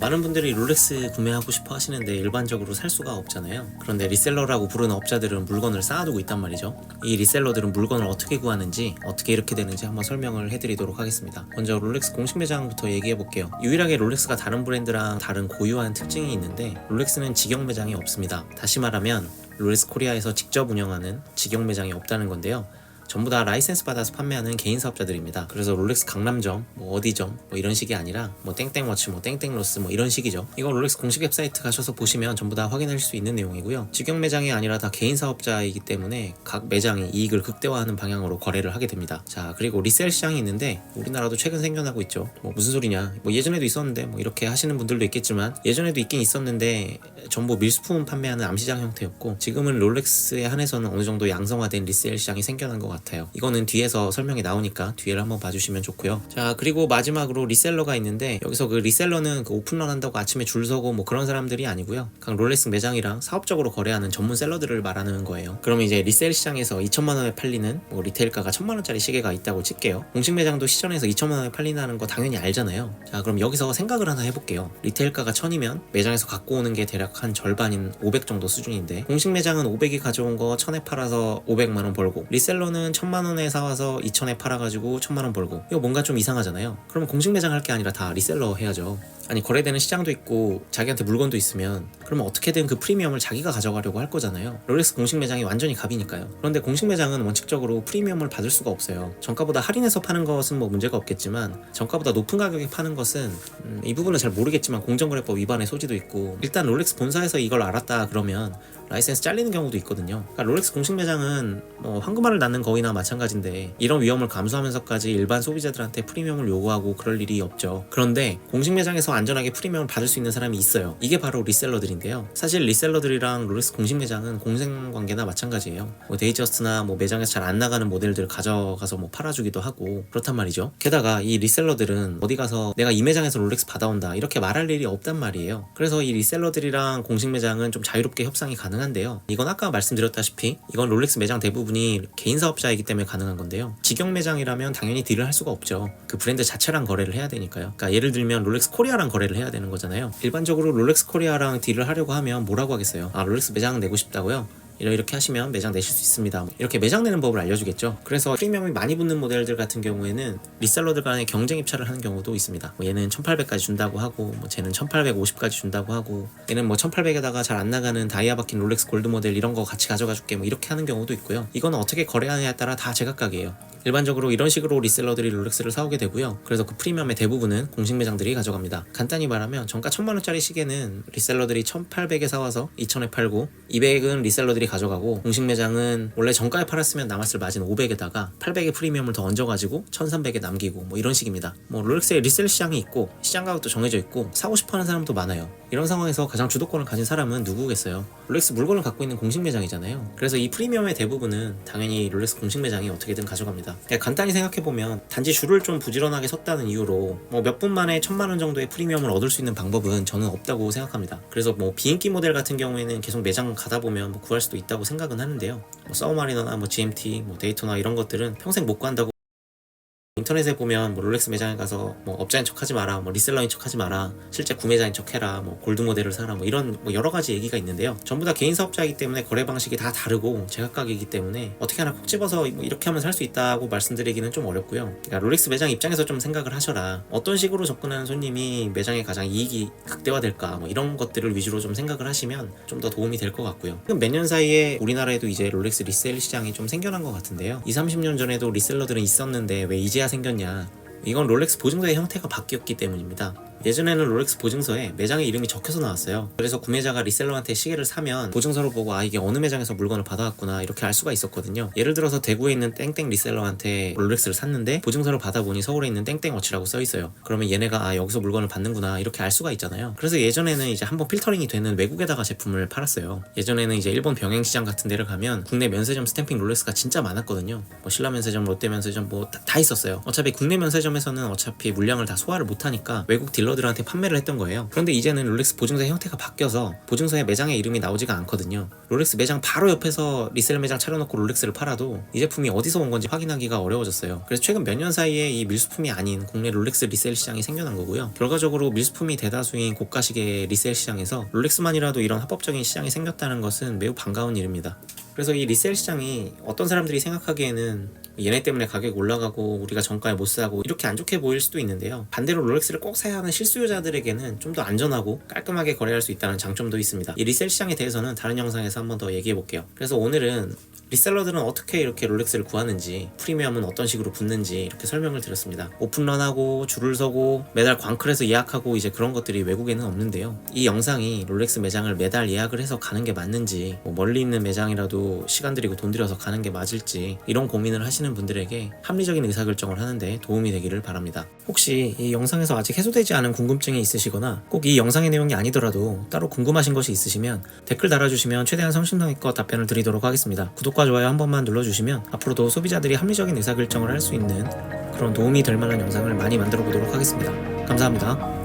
많은 분들이 롤렉스 구매하고 싶어 하시는데 일반적으로 살 수가 없잖아요. 그런데 리셀러라고 부르는 업자들은 물건을 쌓아두고 있단 말이죠. 이 리셀러들은 물건을 어떻게 구하는지, 어떻게 이렇게 되는지 한번 설명을 해드리도록 하겠습니다. 먼저 롤렉스 공식 매장부터 얘기해 볼게요. 유일하게 롤렉스가 다른 브랜드랑 다른 고유한 특징이 있는데, 롤렉스는 직영 매장이 없습니다. 다시 말하면 롤렉스 코리아에서 직접 운영하는 직영 매장이 없다는 건데요. 전부 다 라이센스 받아서 판매하는 개인 사업자들입니다. 그래서 롤렉스 강남점, 뭐 어디점, 뭐 이런 식이 아니라 뭐 땡땡워치, 뭐 땡땡로스, 뭐 이런 식이죠. 이거 롤렉스 공식 웹사이트 가셔서 보시면 전부 다 확인하실 수 있는 내용이고요. 직영 매장이 아니라 다 개인 사업자이기 때문에 각 매장이 이익을 극대화하는 방향으로 거래를 하게 됩니다. 자, 그리고 리셀 시장이 있는데 우리나라도 최근 생겨나고 있죠. 뭐 무슨 소리냐? 뭐 예전에도 있었는데 뭐 이렇게 하시는 분들도 있겠지만, 예전에도 있긴 있었는데 전부 밀수품 판매하는 암시장 형태였고, 지금은 롤렉스에 한해서는 어느 정도 양성화된 리셀 시장이 생겨난 것 같아요. 이거는 뒤에서 설명이 나오니까 뒤에를 한번 봐주시면 좋고요. 자, 그리고 마지막으로 리셀러가 있는데, 여기서 그 리셀러는 그 오픈런 한다고 아침에 줄 서고 뭐 그런 사람들이 아니고요. 각 롤렉스 매장이랑 사업적으로 거래하는 전문 셀러들을 말하는 거예요. 그러면 이제 리셀 시장에서 2천만원에 팔리는 뭐 리테일가가 1,000만원짜리 시계가 있다고 칠게요. 공식 매장도 시전에서 2천만원에 팔린다는 거 당연히 알잖아요. 자, 그럼 여기서 생각을 하나 해볼게요. 리테일가가 1,000이면 매장에서 갖고 오는 게 대략 한 절반인 500 정도 수준인데, 공식 매장은 500이 가져온 거 1,000에 팔아서 500만원 벌고, 리셀러는 1,000만원에 사와서 2,000에 팔아가지고 1,000만원 벌고, 이거 뭔가 좀 이상하잖아요. 그러면 공식 매장 할 게 아니라 다 리셀러 해야죠. 아니, 거래되는 시장도 있고 자기한테 물건도 있으면 그러면 어떻게든 그 프리미엄을 자기가 가져가려고 할 거잖아요. 롤렉스 공식 매장이 완전히 갑이니까요. 그런데 공식 매장은 원칙적으로 프리미엄을 받을 수가 없어요. 정가보다 할인해서 파는 것은 뭐 문제가 없겠지만, 정가보다 높은 가격에 파는 것은 이 부분은 잘 모르겠지만 공정거래법 위반의 소지도 있고, 일단 롤렉스 본사에서 이걸 알았다 그러면 라이센스 잘리는 경우도 있거든요. 그러니까 롤렉스 공식 매장은 뭐 황금알을 낳는 거위나 마찬가지인데, 이런 위험을 감수하면서까지 일반 소비자들한테 프리미엄을 요구하고 그럴 일이 없죠. 그런데 공식 매장에서 안전하게 프리미엄을 받을 수 있는 사람이 있어요. 이게 바로 리셀러들인데요. 사실 리셀러들이랑 롤렉스 공식 매장은 공생관계나 마찬가지예요. 뭐 데이저스트나 뭐 매장에서 잘 안 나가는 모델들 가져가서 뭐 팔아주기도 하고 그렇단 말이죠. 게다가 이 리셀러들은 어디 가서 내가 이 매장에서 롤렉스 받아온다 이렇게 말할 일이 없단 말이에요. 그래서 이 리셀러들이랑 공식 매장은 좀 자유롭게 협상이 가능한데요. 이건 아까 말씀드렸다시피 이건 롤렉스 매장 대부분이 개인 사업자이기 때문에 가능한 건데요. 직영 매장이라면 당연히 딜을 할 수가 없죠. 그 브랜드 자체랑 거래를 해야 되니까요. 그러니까 예를 들면 롤렉스 코리아랑 거래를 해야 되는 거잖아요. 일반적으로 롤렉스 코리아랑 딜을 하려고 하면 뭐라고 하겠어요? 아, 롤렉스 매장 내고 싶다고요? 이렇게 하시면 매장 내실 수 있습니다. 이렇게 매장 내는 법을 알려주겠죠. 그래서 프리미엄이 많이 붙는 모델들 같은 경우에는 리셀러들 간의 경쟁 입찰을 하는 경우도 있습니다. 뭐 얘는 1,800까지 준다고 하고, 뭐 쟤는 1,850까지 준다고 하고, 얘는 뭐 1,800에다가 잘 안 나가는 다이아 박힌 롤렉스 골드 모델 이런 거 같이 가져가 줄게, 뭐 이렇게 하는 경우도 있고요. 이건 어떻게 거래하느냐에 따라 다 제각각이에요. 일반적으로 이런 식으로 리셀러들이 롤렉스를 사오게 되고요. 그래서 그 프리미엄의 대부분은 공식 매장들이 가져갑니다. 간단히 말하면 정가 1,000만원짜리 시계는 리셀러들이 1,800에 사와서 2,000에 팔고, 200은 리셀러들이 가져가고, 공식 매장은 원래 정가에 팔았으면 남았을 마진 500에다가 800의 프리미엄을 더 얹어가지고 1,300에 남기고, 뭐 이런 식입니다. 뭐 롤렉스의 리셀 시장이 있고 시장 가격도 정해져 있고 사고 싶어하는 사람도 많아요. 이런 상황에서 가장 주도권을 가진 사람은 누구겠어요? 롤렉스 물건을 갖고 있는 공식 매장이잖아요. 그래서 이 프리미엄의 대부분은 당연히 롤렉스 공식 매장이 어떻게든 가져갑니다. 간단히 생각해보면 단지 줄을 좀 부지런하게 섰다는 이유로 뭐 몇 분 만에 1,000만원 정도의 프리미엄을 얻을 수 있는 방법은 저는 없다고 생각합니다. 그래서 뭐 비인기 모델 같은 경우에는 계속 매장 가다 보면 뭐 구할 수도 있다고 생각은 하는데요. 뭐 서브마리너나 뭐 GMT, 뭐 데이토나 이런 것들은 평생 못 구한다고. 인터넷에 보면 뭐 롤렉스 매장에 가서 뭐 업자인 척하지 마라, 뭐 리셀러인 척하지 마라, 실제 구매자인 척해라, 뭐 골드 모델을 사라, 뭐 이런 뭐 여러 가지 얘기가 있는데요. 전부 다 개인 사업자이기 때문에 거래 방식이 다 다르고 제각각이기 때문에 어떻게 하나 콕 집어서 뭐 이렇게 하면 살 수 있다고 말씀드리기는 좀 어렵고요. 그러니까 롤렉스 매장 입장에서 좀 생각을 하셔라. 어떤 식으로 접근하는 손님이 매장에 가장 이익이 극대화될까, 뭐 이런 것들을 위주로 좀 생각을 하시면 좀 더 도움이 될 것 같고요. 몇 년 사이에 우리나라에도 이제 롤렉스 리셀 시장이 좀 생겨난 것 같은데요. 20-30년 전에도 리셀러들은 있었는데 왜 이제야 생겼냐? 이건 롤렉스 보증서의 형태가 바뀌었기 때문입니다. 예전에는 롤렉스 보증서에 매장의 이름이 적혀서 나왔어요. 그래서 구매자가 리셀러한테 시계를 사면 보증서를 보고 아, 이게 어느 매장에서 물건을 받아왔구나 이렇게 알 수가 있었거든요. 예를 들어서 대구에 있는 땡땡 리셀러한테 롤렉스를 샀는데 보증서를 받아보니 서울에 있는 땡땡워치라고 써있어요. 그러면 얘네가 아, 여기서 물건을 받는구나 이렇게 알 수가 있잖아요. 그래서 예전에는 이제 한번 필터링이 되는 외국에다가 제품을 팔았어요. 예전에는 이제 일본 병행시장 같은 데를 가면 국내 면세점 스탬핑 롤렉스가 진짜 많았거든요. 뭐 신라 면세점, 롯데 면세점 뭐 다 있었어요. 어차피 국내 면세점에서는 어차피 물량을 다 소화를 못하니까 외국 딜러 딜러들한테 판매를 했던 거예요. 그런데 이제는 롤렉스 보증서 형태가 바뀌어서 보증서에 매장의 이름이 나오지가 않거든요. 롤렉스 매장 바로 옆에서 리셀 매장 차려놓고 롤렉스를 팔아도 이 제품이 어디서 온 건지 확인하기가 어려워졌어요. 그래서 최근 몇 년 사이에 이 밀수품이 아닌 국내 롤렉스 리셀 시장이 생겨난 거고요. 결과적으로 밀수품이 대다수인 고가시계 리셀 시장에서 롤렉스만이라도 이런 합법적인 시장이 생겼다는 것은 매우 반가운 일입니다. 그래서 이 리셀 시장이 어떤 사람들이 생각하기에는 얘네 때문에 가격이 올라가고 우리가 정가에 못 사고 이렇게 안 좋게 보일 수도 있는데요. 반대로 롤렉스를 꼭 사야 하는 실수요자들에게는 좀 더 안전하고 깔끔하게 거래할 수 있다는 장점도 있습니다. 이 리셀 시장에 대해서는 다른 영상에서 한번 더 얘기해 볼게요. 그래서 오늘은 리셀러들은 어떻게 이렇게 롤렉스를 구하는지, 프리미엄은 어떤 식으로 붙는지 이렇게 설명을 드렸습니다. 오픈런하고 줄을 서고 매달 광클해서 예약하고 이제 그런 것들이 외국에는 없는데요. 이 영상이 롤렉스 매장을 매달 예약을 해서 가는 게 맞는지, 멀리 있는 매장이라도 시간 들이고 돈 들여서 가는 게 맞을지 이런 고민을 하시는 분들에게 합리적인 의사결정을 하는데 도움이 되기를 바랍니다. 혹시 이 영상에서 아직 해소되지 않은 궁금증이 있으시거나 꼭 이 영상의 내용이 아니더라도 따로 궁금하신 것이 있으시면 댓글 달아주시면 최대한 성심성의껏 답변을 드리도록 하겠습니다. 구독과 좋아요 한 번만 눌러주시면 앞으로도 소비자들이 합리적인 의사결정을 할 수 있는 그런 도움이 될 만한 영상을 많이 만들어 보도록 하겠습니다. 감사합니다.